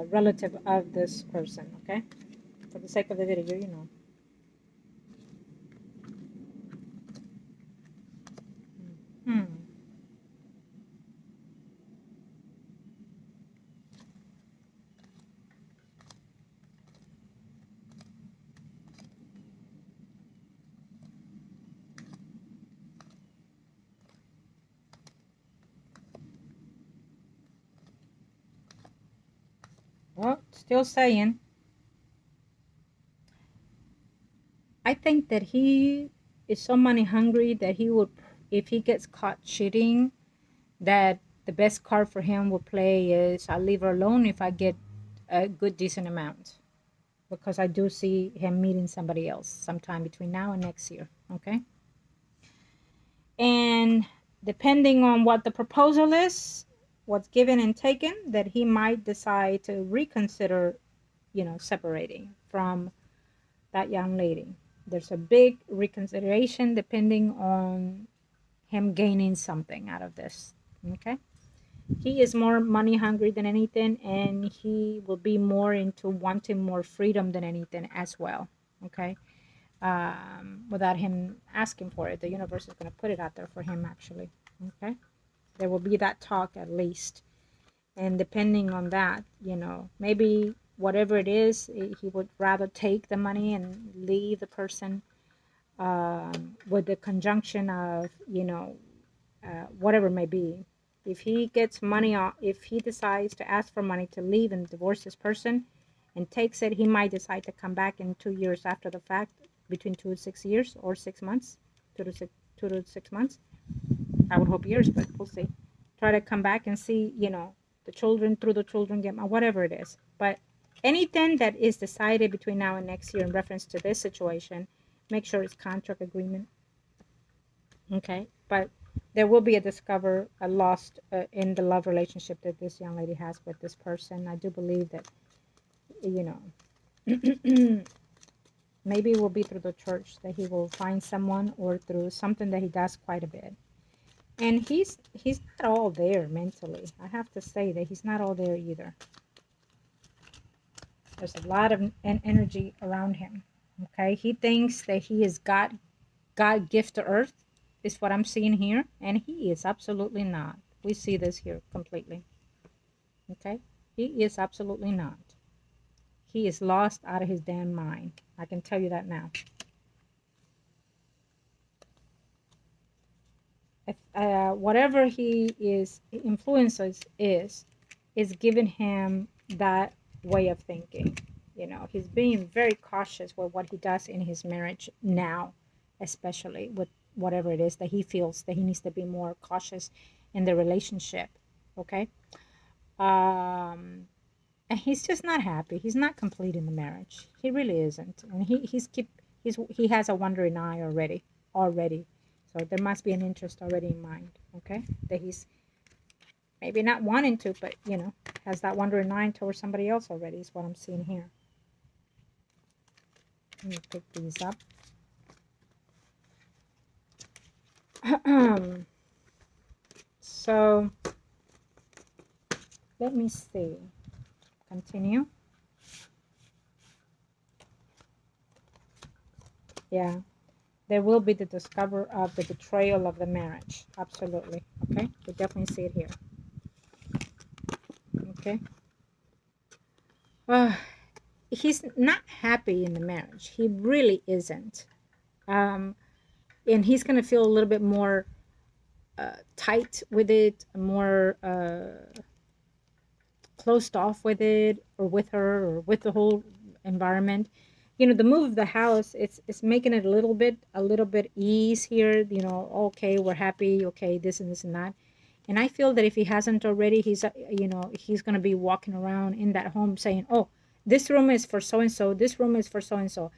relative of this person. Okay? For the sake of the video, you know. Hmm. Still saying, I think that he is so money hungry that he would, if he gets caught cheating, that the best card for him will play is I'll leave her alone if I get a good decent amount, because I do see him meeting somebody else sometime between now and next year. Okay. And depending on what the proposal is, what's given and taken, that he might decide to reconsider, separating from that young lady. There's a big reconsideration depending on him gaining something out of this. Okay. He is more money hungry than anything, and he will be more into wanting more freedom than anything as well. Okay. Without him asking for it, the universe is going to put it out there for him, actually. Okay. There will be that talk at least. And depending on that, maybe whatever it is, he would rather take the money and leave the person, with the conjunction of, whatever it may be. If he gets money off, if he decides to ask for money to leave and divorce this person and takes it, he might decide to come back in 2 years after the fact, between 2 to 6 years, or 6 months, 2 to 6 months. I would hope years, but we'll see. Try to come back and see, the children, through the children, get whatever it is. But anything that is decided between now and next year in reference to this situation, make sure it's contract agreement. Okay. But there will be a lost in the love relationship that this young lady has with this person. I do believe that, maybe it will be through the church that he will find someone, or through something that he does quite a bit. And he's not all there mentally. I have to say that he's not all there either. There's a lot of energy around him. Okay. He thinks that he is God gift to earth, is what I'm seeing here, and he is absolutely not. We see this here completely. Okay. He is absolutely not. He is lost out of his damn mind. I can tell you that now. Whatever he is influences is giving him that way of thinking. He's being very cautious with what he does in his marriage now, especially with whatever it is that he feels that he needs to be more cautious in the relationship. Okay. And he's just not happy. He's not complete in the marriage. He really isn't. And he has a wandering eye already. So there must be an interest already in mind. Okay. That he's maybe not wanting to, but has that wandering eye towards somebody else already, is what I'm seeing here. Let me pick these up. So let me see. Continue. Yeah, there will be the discover of the betrayal of the marriage. Absolutely. Okay, we definitely see it here. Okay. He's not happy in the marriage. He really isn't. And he's going to feel a little bit more tight with it, more closed off with it, or with her, or with the whole environment. The move of the house, it's making it a little bit ease here. Okay, we're happy. Okay, this and this and that. And I feel that if he hasn't already, he's going to be walking around in that home saying, oh, this room is for so and so, this room is for so and so.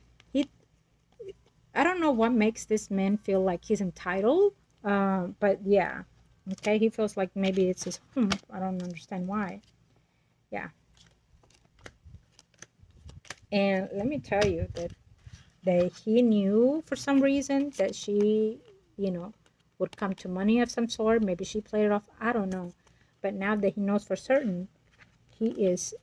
I don't know what makes this man feel like he's entitled, but yeah. Okay, he feels like maybe it's his home. I don't understand why. Yeah. And let me tell you that he knew for some reason that she, would come to money of some sort. Maybe she played it off. I don't know. But now that he knows for certain, he is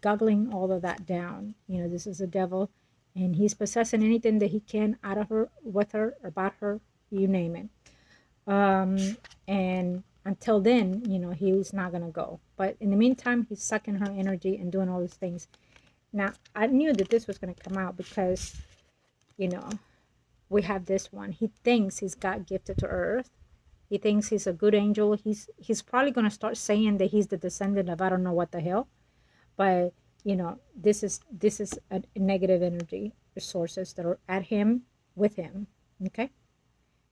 goggling all of that down. This is the devil, and he's possessing anything that he can out of her, with her, about her, you name it. And until then, he's not going to go. But in the meantime, he's sucking her energy and doing all these things. Now, I knew that this was going to come out because, we have this one. He thinks he's got gifted to earth. He thinks he's a good angel. He's probably going to start saying that he's the descendant of I don't know what the hell. But this is a negative energy sources that are at him, with him. Okay,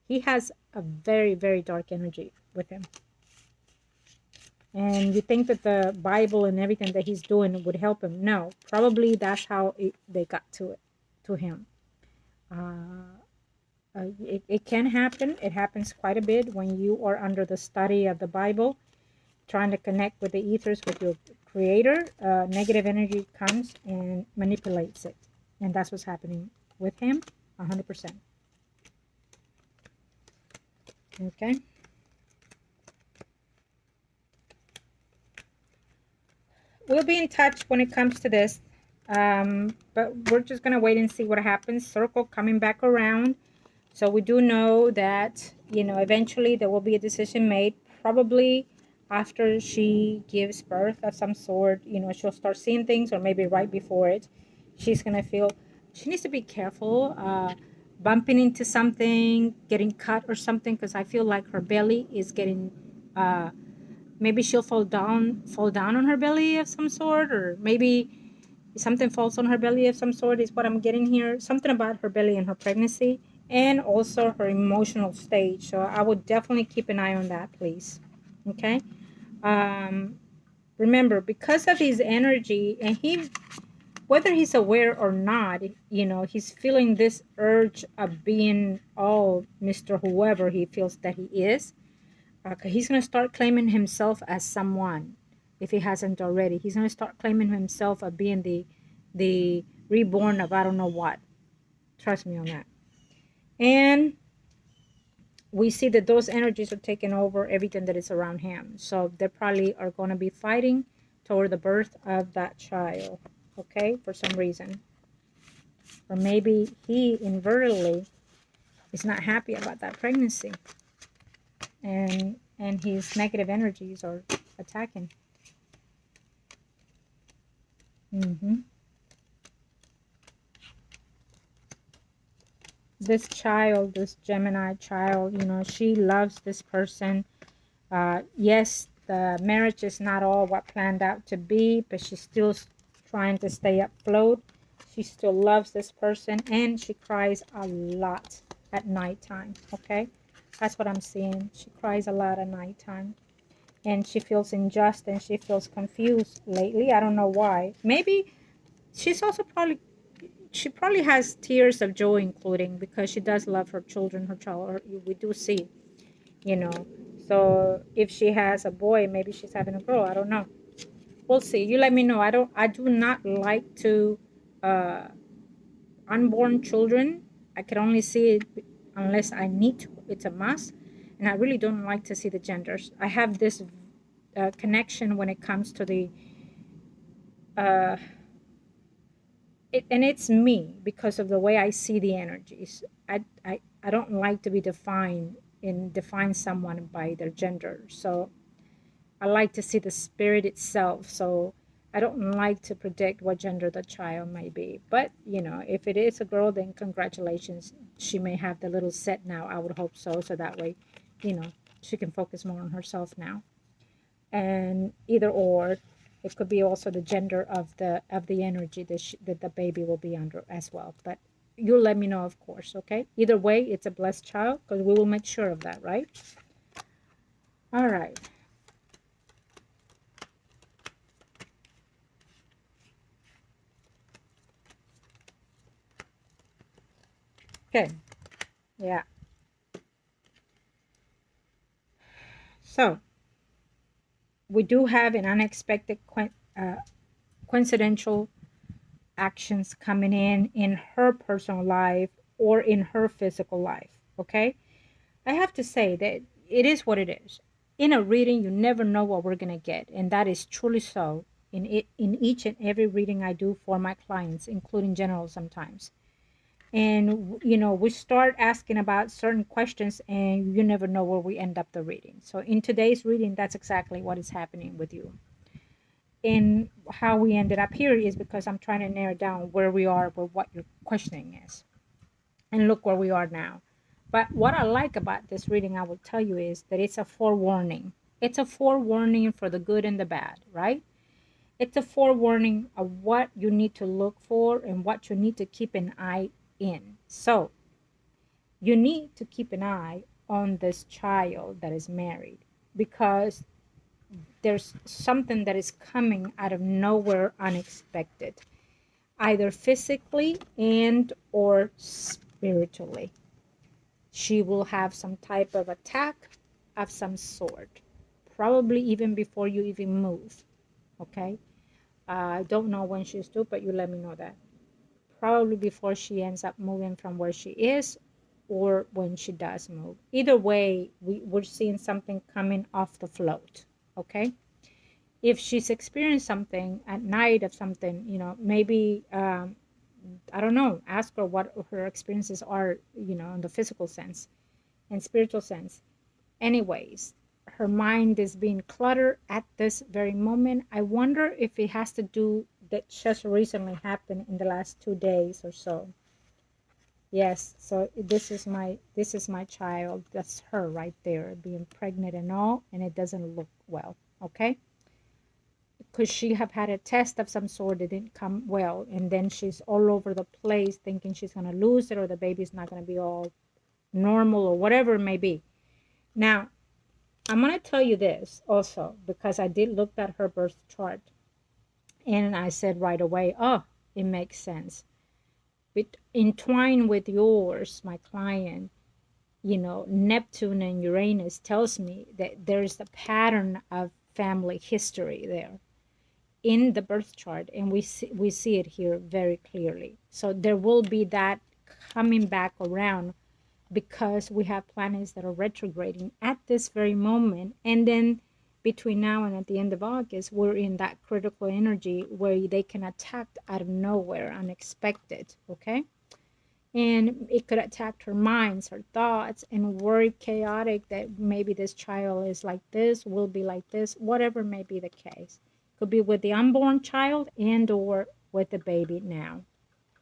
he has a very, very dark energy with him. And you think that the Bible and everything that he's doing would help him? No, probably that's how they got to him. It can happen. It happens quite a bit when you are under the study of the Bible, trying to connect with the ethers, with your creator. Negative energy comes and manipulates it. And that's what's happening with him, 100%. Okay. We'll be in touch when it comes to this. But we're just going to wait and see what happens. Circle coming back around. So we do know that, eventually there will be a decision made, probably after she gives birth of some sort. She'll start seeing things, or maybe right before it. She's going to feel, she needs to be careful, bumping into something, getting cut or something, because I feel like her belly is getting, maybe she'll fall down on her belly of some sort, or maybe something falls on her belly of some sort is what I'm getting here. Something about her belly and her pregnancy, and also her emotional stage. So I would definitely keep an eye on that, please. Okay. Remember, because of his energy, and whether he's aware or not, he's feeling this urge of being all Mr. Whoever he feels that he is. He's going to start claiming himself as someone. If he hasn't already, he's going to start claiming himself of being the reborn of I don't know what. Trust me on that. And we see that those energies are taking over everything that is around him. So they probably are going to be fighting toward the birth of that child. Okay, for some reason. Or maybe he inadvertently is not happy about that pregnancy. And his negative energies are attacking. This child, this Gemini child, she loves this person. Yes, the marriage is not all what planned out to be, but she's still trying to stay afloat. She still loves this person, and she cries a lot at nighttime. Okay, that's what I'm seeing. She cries a lot at nighttime, and she feels unjust, and she feels confused lately. I don't know why. Maybe she's also she probably has tears of joy, including, because she does love her children, her child. We do see, So if she has a boy, maybe she's having a girl. I don't know. We'll see. You let me know. I do not like to unborn children. I can only see it unless I need to. It's a must, and I really don't like to see the genders. I have this connection when it comes to the. And it's me because of the way I see the energies. I don't like to be define someone by their gender. So I like to see the spirit itself. So I don't like to predict what gender the child may be. But, if it is a girl, then congratulations. She may have the little set now. I would hope so. So that way, she can focus more on herself now. And either or. It could be also the gender of the energy that the baby will be under as well. But you'll let me know, of course, okay? Either way, it's a blessed child, because we will make sure of that, right? All right. Okay. Yeah. So we do have an unexpected coincidental actions coming in her personal life or in her physical life. Okay, I have to say that it is what it is. In a reading, you never know what we're gonna get, and that is truly so in each and every reading I do for my clients, including general sometimes. And we start asking about certain questions, and you never know where we end up the reading. So in today's reading, that's exactly what is happening with you. And how we ended up here is because I'm trying to narrow down where we are with what your questioning is. And look where we are now. But what I like about this reading, I will tell you, is that it's a forewarning. It's a forewarning for the good and the bad, right? It's a forewarning of what you need to look for and what you need to keep an eye in. So you need to keep an eye on this child that is married, because there's something that is coming out of nowhere unexpected, either physically and or spiritually. She will have some type of attack of some sort, probably even before you even move. Okay, I don't know when she's due, but you let me know that. Probably before she ends up moving from where she is, or when she does move. Either way, we're seeing something coming off the float. Okay, if she's experienced something at night of something, maybe I don't know, ask her what her experiences are, in the physical sense and spiritual sense. Anyways, her mind is being cluttered at this very moment. I wonder if it has to do that just recently happened in the last 2 days or so. Yes, so this is my child. That's her right there, being pregnant and all, and it doesn't look well. Okay, could she have had a test of some sort that didn't come well, and then she's all over the place thinking she's going to lose it, or the baby's not going to be all normal, or whatever it may be. Now, I'm going to tell you this also, because I did look at her birth chart, and I said right away, oh, it makes sense. But entwined with yours, my client, Neptune and Uranus tells me that there's a pattern of family history there in the birth chart, and we see it here very clearly. So there will be that coming back around, because we have planets that are retrograding at this very moment, and then between now and at the end of August, we're in that critical energy where they can attack out of nowhere, unexpected. Okay, and it could attack her minds, her thoughts, and worry chaotic that maybe this child is like this, will be like this, whatever may be the case. Could be with the unborn child and or with the baby now.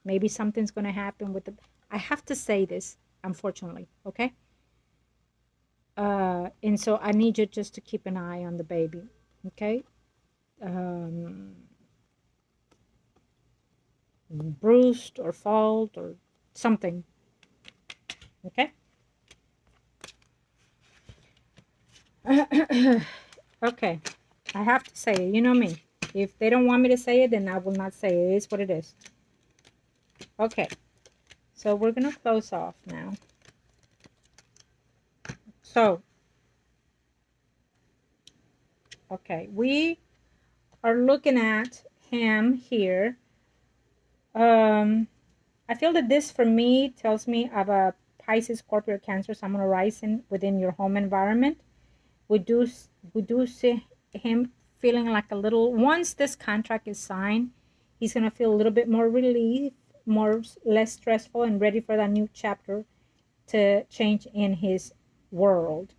Maybe something's going to happen with the, I have to say this, unfortunately. Okay, and so I need you just to keep an eye on the baby. Okay, bruised or fault or something. Okay. Okay, I have to say it. You know me. If they don't want me to say it, then I will not say it. It is what it is. Okay, so we're going to close off now. So, okay, we are looking at him here. I feel that this, for me, tells me of a Pisces, Scorpio, Cancer, Sun, Moon, Rising within your home environment. We do see him feeling like a little, once this contract is signed, he's going to feel a little bit more relief, less stressful, and ready for that new chapter to change in his world.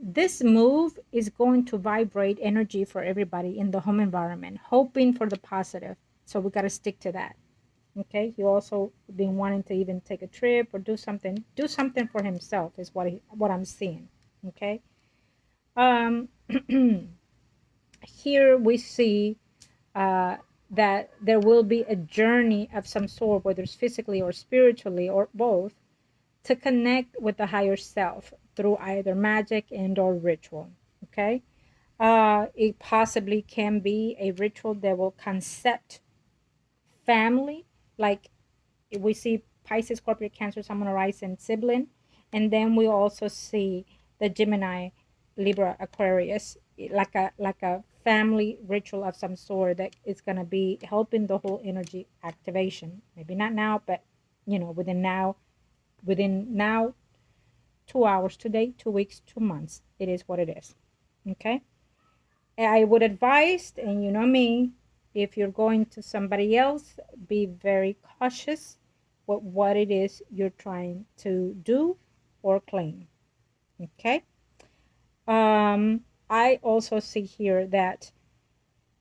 This move is going to vibrate energy for everybody in the home environment, hoping for the positive. So we got to stick to that. Okay, he also been wanting to even take a trip or do something for himself is what I'm seeing. Okay, here we see that there will be a journey of some sort, whether it's physically or spiritually or both, to connect with the higher self through either magic and or ritual. Okay, it possibly can be a ritual that will concept family, like we see Pisces, Scorpio, Cancer, Sun, Moon, Rising, sibling, and then we also see the Gemini, Libra, Aquarius, like a family ritual of some sort that is going to be helping the whole energy activation. Maybe not now, but within now, 2 hours, today, 2 weeks, 2 months. It is what it is. Okay, I would advise, and you know me, if you're going to somebody else, be very cautious with what it is you're trying to do or claim. Okay. I also see here that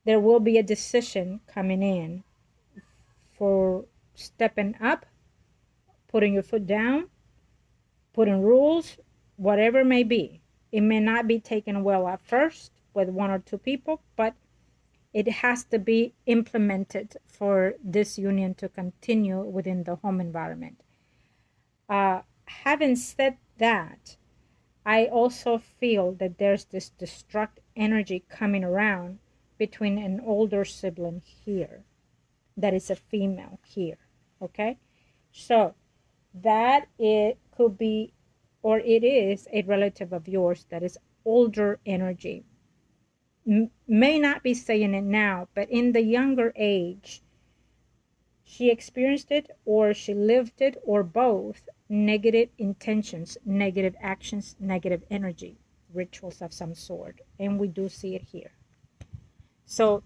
there will be a decision coming in for stepping up, putting your foot down, putting rules, whatever it may be. It may not be taken well at first with one or two people, but it has to be implemented for this union to continue within the home environment. Having said that, I also feel that there's this destruct energy coming around between an older sibling here that is a female here. Okay, so that it could be, or it is, a relative of yours that is older energy. May not be saying it now, but in the younger age, she experienced it or she lived it or both. Negative intentions, negative actions, negative energy, rituals of some sort. And we do see it here. So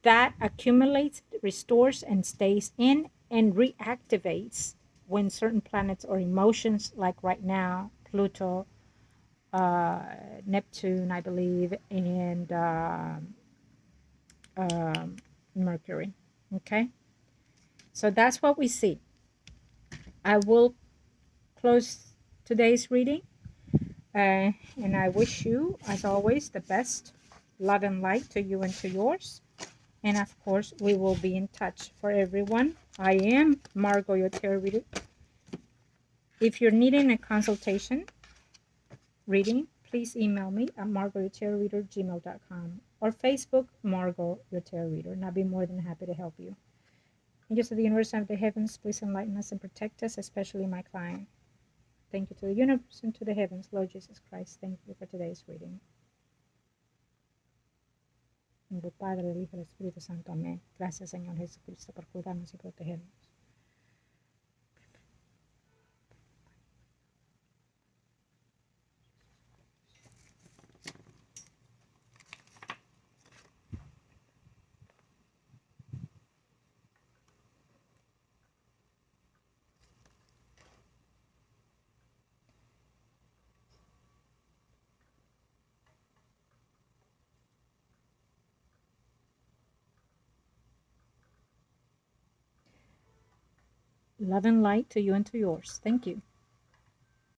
that accumulates, restores, and stays in and reactivates when certain planets or emotions, like right now, Pluto, Neptune, I believe, and Mercury. Okay, so that's what we see. I will close today's reading, and I wish you, as always, the best love and light to you and to yours. And of course, we will be in touch. For everyone, I am Margot, your tarot reader. If you're needing a consultation reading, please email me at margourtarotreader@gmail.com or Facebook, Margot, your tarot reader, and I'll be more than happy to help you. Angels of the universe and of the heavens, please enlighten us and protect us, especially my client. Thank you to the universe and to the heavens, Lord Jesus Christ. Thank you for today's reading. En el Padre, el Hijo y el Espíritu Santo. Amén. Gracias, Señor Jesucristo, por cuidarnos y protegernos. Love and light to you and to yours. Thank you.